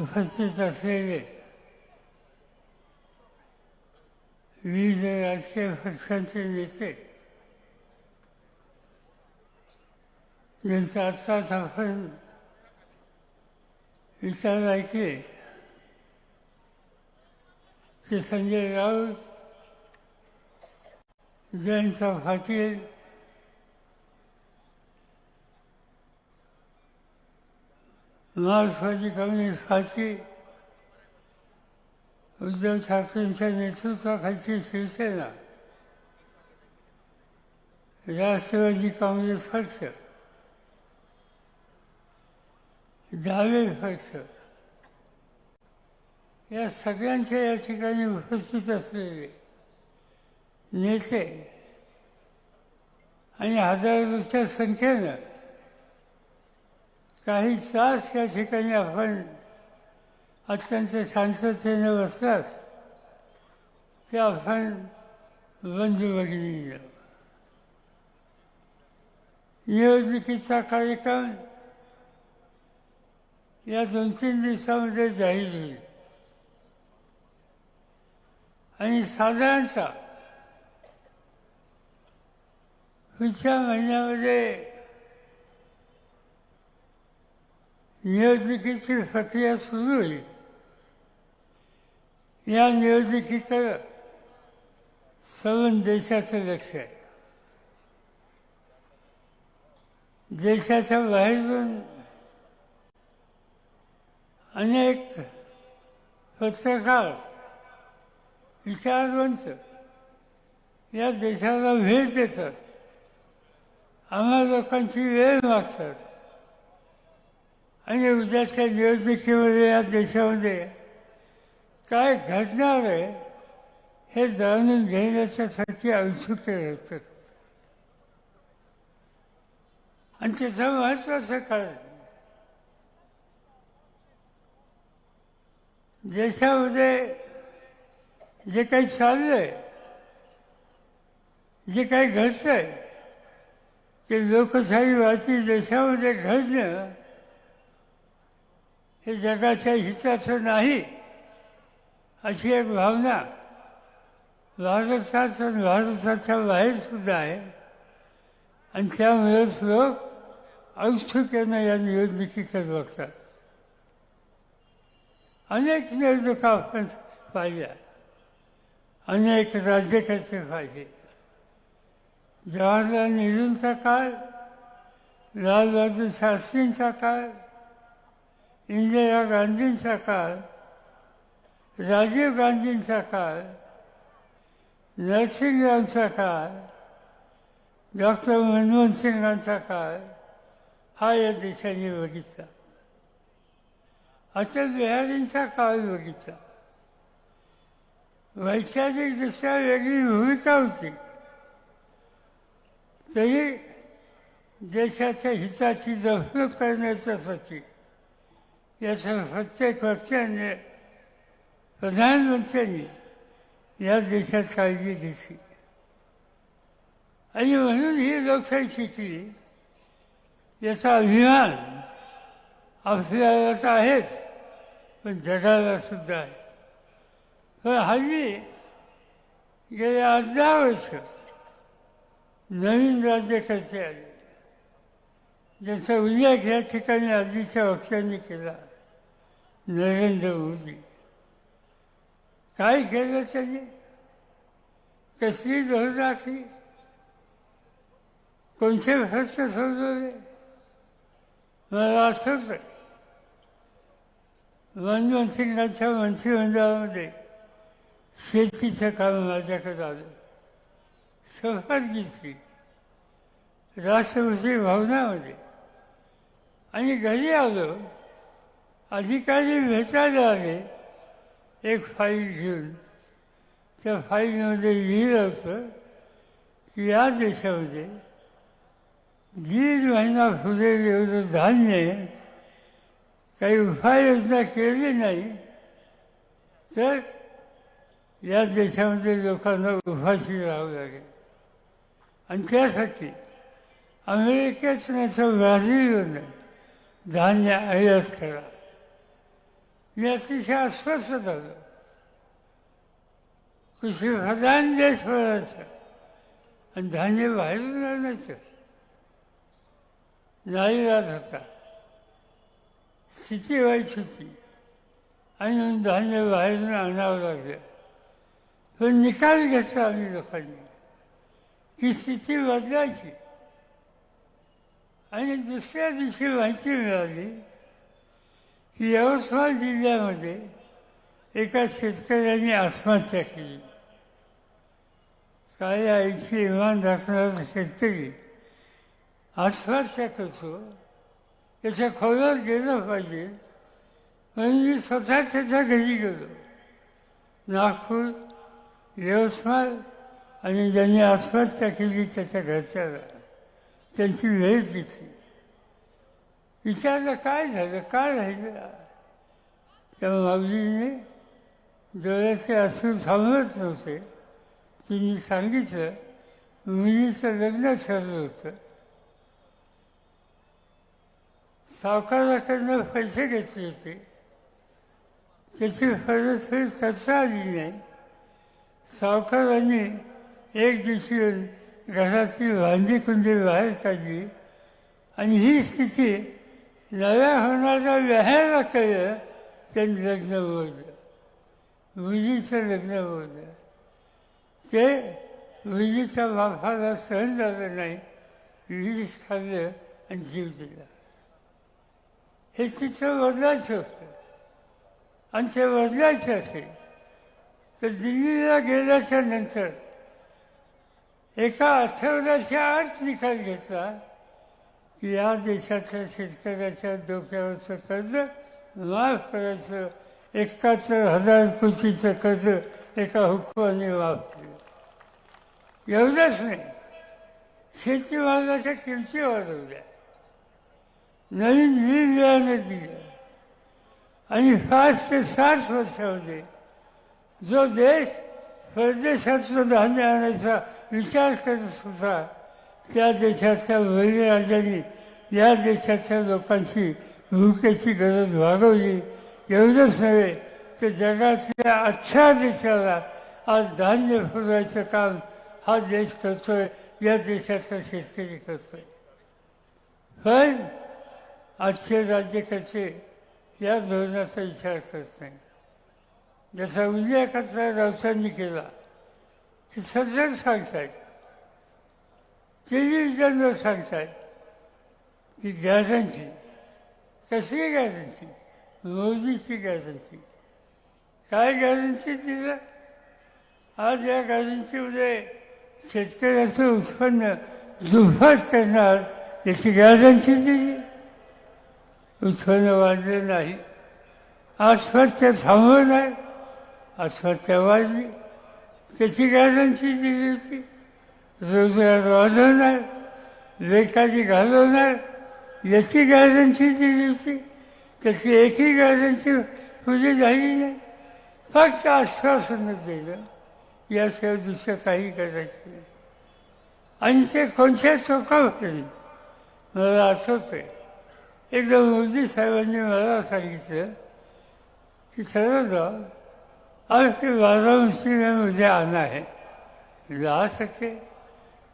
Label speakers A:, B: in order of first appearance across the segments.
A: उपस्थित असलेले विविध राजकीय पक्षांचे नेते, ज्यांचा आत्ताच आपण विचार ऐकले, ते संजय राऊत, जयंत पाटील, मार्क्सवादी कम्युनिस्ट पार्टी, उद्धव ठाकरेंच्या नेतृत्वाखालची शिवसेना, राष्ट्रवादी काँग्रेस पक्ष, डावे पक्ष, या सगळ्यांच्या या ठिकाणी उपस्थित असलेले नेते आणि हजारोच्या संख्येनं काही तास या ठिकाणी आपण अत्यंत शांततेने बसलात, ते आपण बंधू भगिनी निवडणुकीचा कार्यक्रम या 2-3 दिवसामध्ये जाहीर होईल आणि साधारणतः पुढच्या महिन्यामध्ये निवडणुकीची प्रक्रिया सुरू होईल. या निवडणुकीकडे सर्व देशाचं लक्ष आहे. देशाच्या बाहेरून अनेक पत्रकार, विचारवंत या देशाला भेट देतात, आम्हा लोकांची वेळ मागतात आणि उद्याच्या निवडणुकीमध्ये या देशामध्ये काय घडणार आहे हे जाणून घेण्याच्यासाठी औत्सुक्य असतात. आणि त्याचं महत्त्वाचं कारण देशामध्ये जे काही चाललंय, जे काही घडतंय, ते लोकशाहीवादी देशामध्ये घडणं हे जगाच्या हिताचं नाही, अशी एक भावना भारतात आणि भारताच्या बाहेरसुद्धा आहे. आणि त्यामुळेच लोक औत्सुक्यानं या निवडणुकीकडे बघतात. अनेक निवडणुका आपण पाहिल्या, अनेक राज्यकर्ते पाहिले. जवाहरलाल नेहरूंचा काळ, लालबहादूर शास्त्रींचा काळ, इंदिरा गांधींचा काळ, राजीव गांधींचा काळ, नरसिंहरावचा काळ, डॉक्टर मनमोहन सिंगांचा काळ हा या देशाने बघितला. अटल बिहारींचा काळ बघितला. वैचारिकदृष्ट्या वेगळी भूमिका होती, तरी देशाच्या हिताची जपणूक करण्याच्यासाठी याचं प्रत्येक व्यक्तीने, प्रधानमंत्र्यांनी या देशात काळजी घेतली. आणि म्हणून ही लोकशाही शिकली, याचा अभिमान आपल्याला तर आहेच, पण जगाला सुद्धा आहे. पण हल्ली गेल्या 18 वर्ष नवीन राज्यकर्ते आले, ज्याचा उल्लेख या ठिकाणी आधीच्या वक्त्यांनी केला. नरेंद्र मोदी काय केलं त्यांनी, कसली धोरणं आखली, कोणते प्रश्न सोडवले. मला आठवतं मनमोहन सिंगांच्या मंत्रिमंडळामध्ये शेतीचं काम माझ्याकडे आलं, शपथ घेतली राष्ट्रपती भवनामध्ये आणि घरी आलो. अधिकारी भेटायला आले एक फाईल घेऊन. त्या फाईलमध्ये लिहिलं होतं की या देशामध्ये 1.5 महिना पुरेल एवढं धान्य काही उपाययोजना केली नाही तर या देशामध्ये लोकांना उपाशी राहावं लागेल. आणि त्यासाठी अमेरिकेत नाही तर ब्राझीलवरून धान्य आयात करा. मी अतिशय अस्वस्थ झालो. कृषीप्रधान देश भरायचा आणि धान्य बाहेरून आणायचं नाईलाज होता. स्थिती वाईट होती आणि धान्य बाहेरून आणावं लागलं. पण निकाल घेतला आम्ही लोकांनी की स्थिती बदलायची. आणि दुसऱ्या दिवशी माहिती मिळाली की यवतमाळ जिल्ह्यामध्ये एका शेतकऱ्याने आत्महत्या केली. काय आईची इमान राखणारा शेतकरी आत्महत्या करतो, त्याच्या खोलात गेलं पाहिजे. म्हणून मी स्वतः त्याच्या घरी गेलो. नागपूर, यवतमाळ आणि ज्यांनी आत्महत्या केली त्याच्या घरच्याला त्यांची भेट घेतली. विचारलं काय झालं, काय राहिलं. त्या माऊलीने डोळ्याचे अश्रू थांबत नव्हते. तिने सांगितलं मुलीचं लग्न ठरलं होतं. सावकाराकडनं पैसे घेतले होते, त्याची परतफेड करता आली नाही. सावकारांनी एक दिवशी घरातली भांडी कुंडी बाहेर काढली आणि ही स्थिती नव्या होणाऱ्या व्याहायला कळलं. त्यांनी लग्न बोललं, मुलीचं लग्न बोललं. ते मुलीच्या बापाला सहन झालं नाही, विष खाल्लं आणि जीव दिला. हे तिचं बदलायचं होतं. आणि ते बदलायचं असेल तर दिल्लीला गेल्याच्या नंतर एका आठवड्याच्या आत निकाल घेतला की या देशातल्या शेतकऱ्याच्या डोक्यावरचं कर्ज माफ करायचं. 71,000 कोटीचं कर्ज एका हुकमाने माफ केलं. एवढंच नाही, शेतीमालाच्या किमती वाढवल्या, नवीन वीज बियाणं दिलं आणि 5 ते 7 वर्षामध्ये जो देश परदेशातलं धान्य आणायचा विचार करत होता त्या देशाच्या बळीराजांनी या देशाच्या लोकांची भूकेची गरज भागवली. एवढंच नव्हे तर जगातल्या 18 देशाला आज धान्य पुरवायचं काम हा देश करतोय, या देशाचा शेतकरी करतोय. पण आजचे राज्यकर्ते या धोरणाचा विचार करत नाही. जसा उद्या कचरा राऊतांनी केला ते सध्या सांगतायत, टेलिव्हिजनवर सांगतायत की गॅरंटी. कसली गॅरंटी? मोदीची गॅरंटी. काय गॅरंटी दिलं? आज या गॅरंटीमध्ये शेतकऱ्याचं उत्पन्न दुप्पट करणार याची गॅरंटी दिली. उत्पन्न वाढलं नाही, आत्महत्या थांबवणार, आत्महत्या वाढली त्याची गॅरंटी दिली होती. रोजगार वाढवणार, बेकारी घालवणार याची गॅरंटी दिली होती. त्याची एकही गॅरंटी पुढे झाली नाही. फक्त आश्वासनच दिलं, याशिवाय दुसरं काही करायचं नाही. आणि ते कोणत्या चोखावर मला आठवतं आहे. एकदा मोदी साहेबांनी मला सांगितलं कि चलो जाओ, आपके बारामती में मुझे आना है. आ सकते,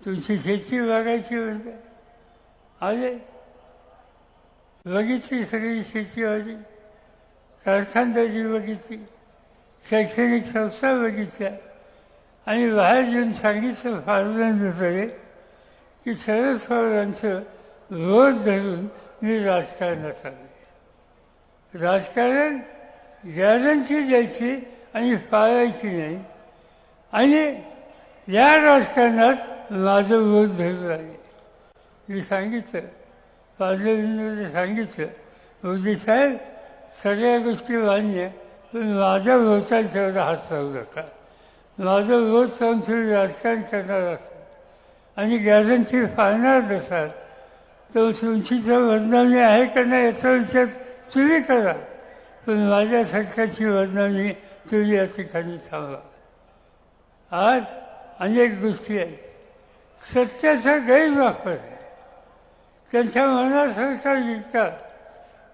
A: तुमची शेती बघायची म्हणते. आले, बघितली सगळी शेतीवाली, कारखानदारी बघितली, शैक्षणिक संस्था बघितल्या आणि बाहेर येऊन सांगितलं फारदान दुसरे की शरद पवारांचं रोज धरून मी राजकारणात आले. राजकारण गॅरंटी द्यायची आणि पाळायची नाही. आणि या राजकारणात माझं वोट धरून आले. मी सांगितलं, पार्लमेंटमध्ये सांगितलं, मोदी साहेब सगळ्या गोष्टी मान्य, पण माझ्या वोटाला तेवढा हात लावू नका. माझं वोट लावून तुम्ही राजकारण करणार असाल आणि गॅरंटी पाळणार नसाल तर तुमचीचं बदनामी आहे का नाही याचा विचार तुम्ही करा, पण माझ्या सरकारची बदनामी तुम्ही या ठिकाणी थांबवा. आज अनेक गोष्टी आहेत, सत्याचा गैरवापर आहे. त्यांच्या मनासारखं विकतात,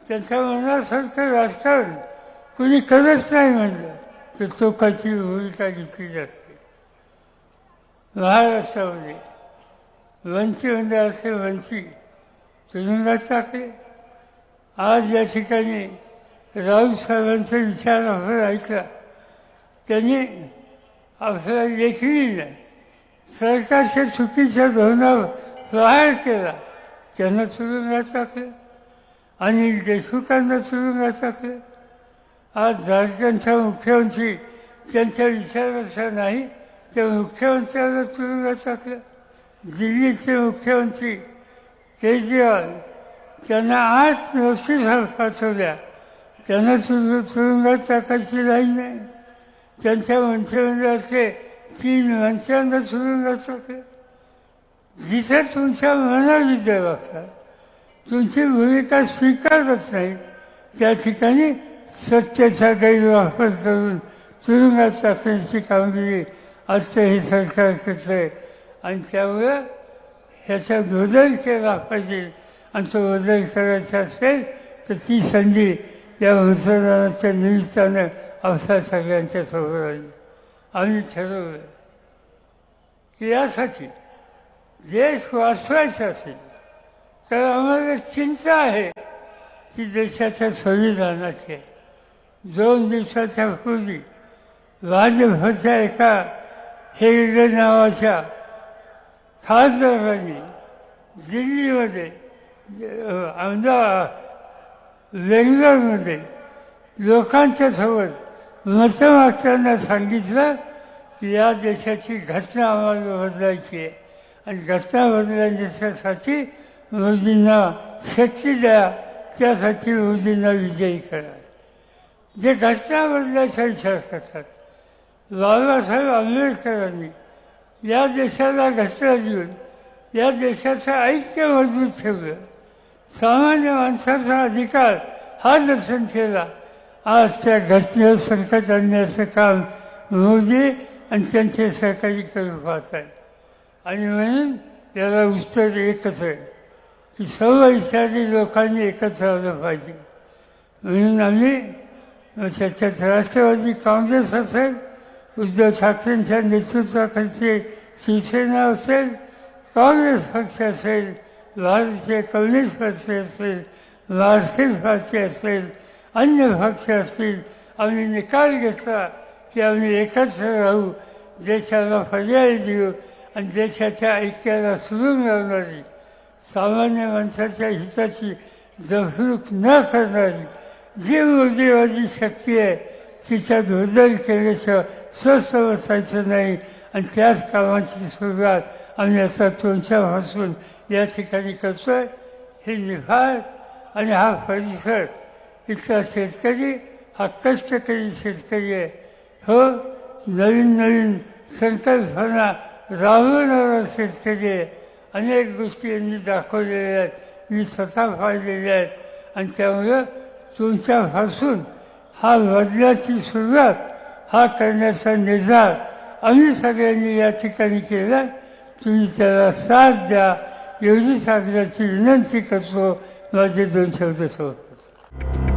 A: त्यांच्या मनासारखं राजकारण कोणी करत नाही म्हटलं तर टोकाची भूमिका घेतली जाते. महाराष्ट्रामध्ये वंची म्हणजे असे वंची तुरुंगात टाकले. आज या ठिकाणी राऊत साहेबांचा विचार आपण ऐकला. त्यांनी आपल्याला लेखी नाही, सरकारच्या चुकीच्या धोरणावर प्रहार केला. त्यांना तुरुंगात टाकलं. अनिल देशमुखांना तुरुंगात टाकलं. आज झारखंडचा मुख्यमंत्री त्यांच्या विचाराचा नाही, त्या मुख्यमंत्र्याला तुरुंगात टाकलं. दिल्लीचे मुख्यमंत्री केजरीवाल त्यांना 8 नोटीस पाठवल्या. त्यांना तुरुंगात टाकायची नाही. त्यांच्या मंत्रिमंडळातले 3 मंत्र्यांना तुरुंगात टाकले. जिथे तुमच्या मनाविद्या वागतात, तुमची भूमिका स्वीकारत नाही, त्या ठिकाणी सत्तेचा गैरवापर करून तुरुंगात टाकण्याची कामगिरी आजचं हे सरकार करतं आहे. आणि त्यामुळं ह्याचा बदल केला पाहिजे. आणि तो बदल करायचा असेल तर ती संधी या मतदानाच्या निमित्तानं आपल्या सगळ्यांच्या समोर आली. आम्ही ठरवलं की यासाठी देश वाचवायचा असेल तर आम्हाला चिंता आहे की देशाच्या संविधानाची. 2 दिवसाच्या पूर्वी भाजपच्या एका हेगडे नावाच्या खासदारांनी दिल्लीमध्ये बेंगलोरमध्ये लोकांच्या सोबत मतं मागताना सांगितलं की या देशाची घटना आम्हाला बदलायची आहे आणि घटना बदलण्यासाठी मोदींना शक्ती द्या, त्यासाठी मोदींना विजयी करा. जे घटना बदलायचा विचार करतात. बाबासाहेब आंबेडकरांनी या देशाला घटना देऊन या देशाचं ऐक्य मजबूत ठेवलं. सामान्य माणसाचा अधिकार हा दर्शन केला. आज त्या घटनेवर संकट आणण्याचं काम मोदी आणि त्यांचे सहकारी करू पाहत आहेत. आणि म्हणून याला उत्तर एकच आहे की सर्व इत्यादी लोकांनी एकत्र आलं पाहिजे. म्हणून आम्ही त्याच्यात राष्ट्रवादी काँग्रेस असेल, उद्धव ठाकरेंच्या नेतृत्वाखालची शिवसेना असेल, काँग्रेस पक्ष असेल, भारतीय कम्युनिस्ट पक्ष असेल, मार्क्सिस्ट पार्टी असेल, अन्य पक्ष असतील, आम्ही निकाल घेतला की आम्ही एकत्र राहू, देशाला पर्याय देऊ आणि देशाच्या ऐक्याला सुरून लावणारी, सामान्य माणसाच्या हिताची जफरूक न करणारी जी मोदीवादी शक्ती आहे तिच्यात बदल केल्याचं स्वस्त बसायचं नाही. आणि त्याच कामाची सुरुवात आम्ही आता तुमच्यापासून या ठिकाणी करतोय. हे निफाड आणि हा परिसर इथला शेतकरी हा कष्टकरी शेतकरी आहे. हो, नवीन नवीन संकल्पना राबवणारा शेतकरी आहे. अनेक गोष्टी यांनी दाखवलेल्या आहेत, मी स्वतः पाहिलेल्या आहेत. आणि त्यामुळं तुमच्यापासून हा बदलाची सुरुवात हा करण्याचा निर्धार आम्ही सगळ्यांनी या ठिकाणी केला. तुम्ही त्याला साथ द्या एवढीच आग्रहाची विनंती करतो. माझे 2 शब्द सोडतो.